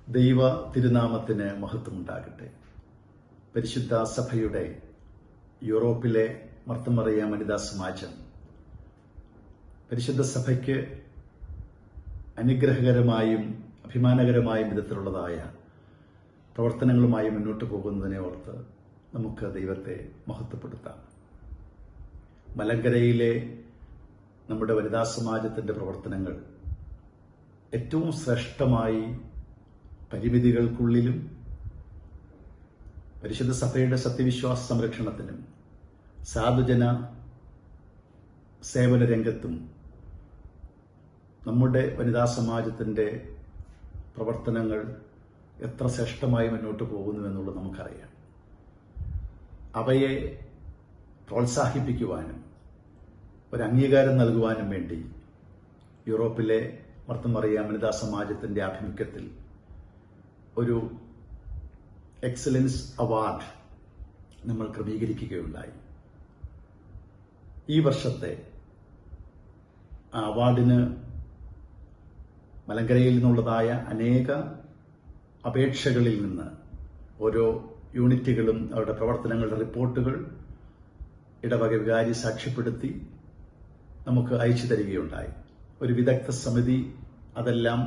ദൈവ തിരുനാമത്തിന് മഹത്വമുണ്ടാകട്ടെ. പരിശുദ്ധ സഭയുടെ യൂറോപ്പിലെ മർത്തമറിയ വനിതാ സമാജം പരിശുദ്ധ സഭയ്ക്ക് അനുഗ്രഹകരമായും അഭിമാനകരമായും വിധത്തിലുള്ളതായ പ്രവർത്തനങ്ങളുമായി മുന്നോട്ട് പോകുന്നതിനെ ഓർത്ത് നമുക്ക് ദൈവത്തെ മഹത്വപ്പെടുത്താം. മലങ്കരയിലെ നമ്മുടെ വനിതാ സമാജത്തിന്റെ പ്രവർത്തനങ്ങൾ ഏറ്റവും ശ്രേഷ്ഠമായി പരിമിതികൾക്കുള്ളിലും പരിശുദ്ധ സഭയുടെ സത്യവിശ്വാസ സംരക്ഷണത്തിനും സാധുജന സേവന രംഗത്തും നമ്മുടെ വനിതാ സമാജത്തിന്റെ പ്രവർത്തനങ്ങൾ എത്ര ശ്രേഷ്ഠമായി മുന്നോട്ട് പോകുന്നു എന്നുള്ളത് നമുക്കറിയാം. അവയെ പ്രോത്സാഹിപ്പിക്കുവാനും ഒരു അംഗീകാരം നൽകുവാനും വേണ്ടി യൂറോപ്പിലെ മർത്തമറിയ വനിതാ സമാജത്തിന്റെ ആഭിമുഖ്യത്തിൽ ഒരു എക്സലൻസ് അവാർഡ് നമ്മൾ ക്രമീകരിക്കുകയുണ്ടായി. ഈ വർഷത്തെ ആ അവാർഡിന് മലങ്കരയിൽ നിന്നുള്ളതായ അനേക അപേക്ഷകളിൽ നിന്ന് ഓരോ യൂണിറ്റുകളും അവരുടെ പ്രവർത്തനങ്ങളുടെ റിപ്പോർട്ടുകൾ ഇടവക വികാരി സാക്ഷ്യപ്പെടുത്തി നമുക്ക് അയച്ചു തരികയുണ്ടായി. ഒരു വിദഗ്ധ സമിതി അതെല്ലാം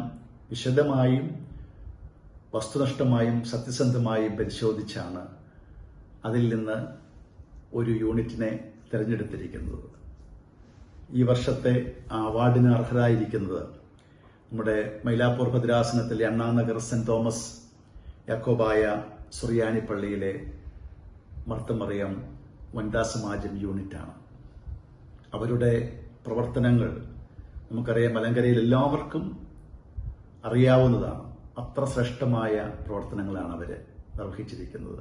വിശദമായും വസ്തുനിഷ്ഠമായും സത്യസന്ധമായും പരിശോധിച്ചാണ് അതിൽ നിന്ന് ഒരു യൂണിറ്റിനെ തിരഞ്ഞെടുത്തിരിക്കുന്നത്. ഈ വർഷത്തെ ആ അവാർഡിന് അർഹരായിരിക്കുന്നത് നമ്മുടെ മൈലാപ്പൂർ ഭദ്രാസനത്തിലെ അണ്ണാനഗർ സെന്റ് തോമസ് യാക്കോബായ സുറിയാനി പള്ളിയിലെ മർത്തമറിയം വനിതാ സമാജം യൂണിറ്റാണ്. അവരുടെ പ്രവർത്തനങ്ങൾ നമുക്കറിയാം, മലങ്കരയിൽ എല്ലാവർക്കും അറിയാവുന്നതാണ്. അത്ര ശ്രേഷ്ഠമായ പ്രവർത്തനങ്ങളാണ് അവർ നിർവഹിച്ചിരിക്കുന്നത്.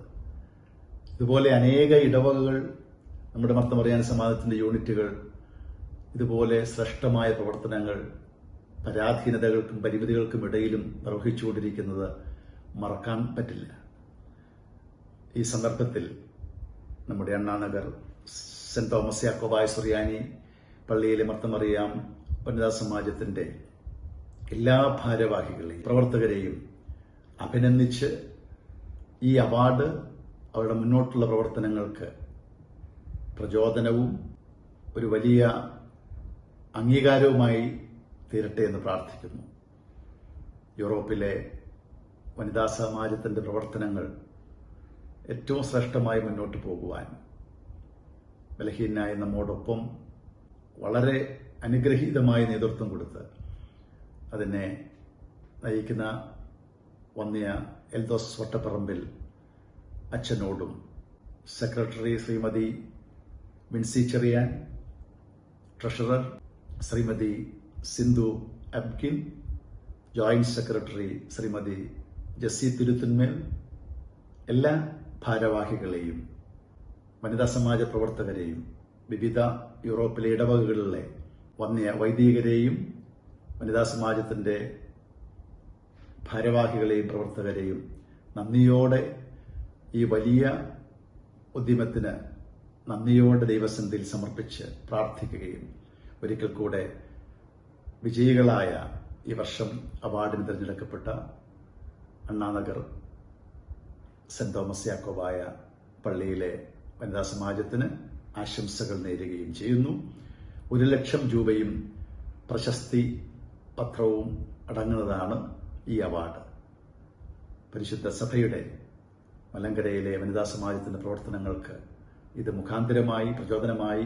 ഇതുപോലെ അനേക ഇടവകകൾ നമ്മുടെ മർത്തമറിയാൻ സമാജത്തിന്റെ യൂണിറ്റുകൾ ഇതുപോലെ ശ്രേഷ്ഠമായ പ്രവർത്തനങ്ങൾ പരാധീനതകൾക്കും പരിമിതികൾക്കും ഇടയിലും നിർവഹിച്ചുകൊണ്ടിരിക്കുന്നത് മറക്കാൻ പറ്റില്ല. ഈ സന്ദർഭത്തിൽ നമ്മുടെ അണ്ണാനഗർ സെന്റ് തോമസ് യാക്കോബായ സുറിയാനി പള്ളിയിലെ മർത്തമറിയാം വനിതാ സമാജത്തിന്റെ എല്ലാ ഭാരവാഹികളെയും പ്രവർത്തകരെയും അഭിനന്ദിച്ച് ഈ അവാർഡ് അവരുടെ മുന്നോട്ടുള്ള പ്രവർത്തനങ്ങൾക്ക് പ്രചോദനവും ഒരു വലിയ അംഗീകാരവുമായി തീരട്ടെ എന്ന് പ്രാർത്ഥിക്കുന്നു. യൂറോപ്പിലെ വനിതാ സമാജത്തിന്റെ പ്രവർത്തനങ്ങൾ ഏറ്റവും ശ്രേഷ്ഠമായി മുന്നോട്ട് പോകുവാൻ ബലഹീനായ നമ്മോടൊപ്പം വളരെ അനുഗ്രഹീതമായ നേതൃത്വം കൊടുത്ത് അതിനെ നയിക്കുന്ന വന്യ എൽദോസ് വട്ടപ്പറമ്പിൽ അച്ഛനോടും സെക്രട്ടറി ശ്രീമതി വിൻസി ചെറിയാൻ, ട്രഷറർ ശ്രീമതി സിന്ധു അബ്കിൻ, ജോയിന്റ് സെക്രട്ടറി ശ്രീമതി ജസി തിരുത്തുന്മേൽ, എല്ലാ ഭാരവാഹികളെയും വനിതാ സമാജ പ്രവർത്തകരെയും വിവിധ യൂറോപ്പിലെ ഇടവകകളിലെ വന്യ വൈദികരെയും വനിതാ സമാജത്തിന്റെ ഭാരവാഹികളെയും പ്രവർത്തകരെയും നന്ദിയോടെ ഈ വലിയ ഉദ്യമത്തിന് നന്ദിയോടെ ദൈവസന്നിധിയിൽ സമർപ്പിച്ച് പ്രാർത്ഥിക്കുകയും ഒരിക്കൽ കൂടെ വിജയികളായ ഈ വർഷം അവാർഡിന് തിരഞ്ഞെടുക്കപ്പെട്ട അണ്ണാനഗർ സെന്റ് തോമസ് യാക്കോബായ പള്ളിയിലെ വനിതാ സമാജത്തിന് ആശംസകൾ നേരുകയും ചെയ്യുന്നു. 1,00,000 രൂപയും പ്രശസ്തി പത്രവും അടങ്ങുന്നതാണ് ഈ അവാർഡ്. പരിശുദ്ധ സഭയുടെ മലങ്കരയിലെ വനിതാ സമാജത്തിന്റെ പ്രവർത്തനങ്ങൾക്ക് ഇത് മുഖാന്തരമായി പ്രചോദനമായി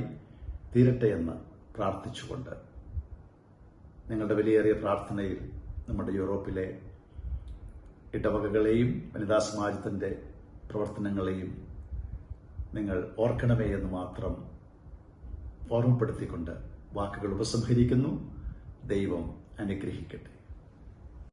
തീരട്ടെ എന്ന് പ്രാർത്ഥിച്ചുകൊണ്ട് നിങ്ങളുടെ വിലയേറിയ പ്രാർത്ഥനയിൽ നമ്മുടെ യൂറോപ്പിലെ ഇടവകകളെയും വനിതാ സമാജത്തിന്റെ പ്രവർത്തനങ്ങളെയും നിങ്ങൾ ഓർക്കണമേ എന്ന് മാത്രം ഓർമ്മപ്പെടുത്തിക്കൊണ്ട് വാക്കുകൾ ഉപസംഹരിക്കുന്നു. ദൈവം അനുഗ്രഹിക്കട്ടെ.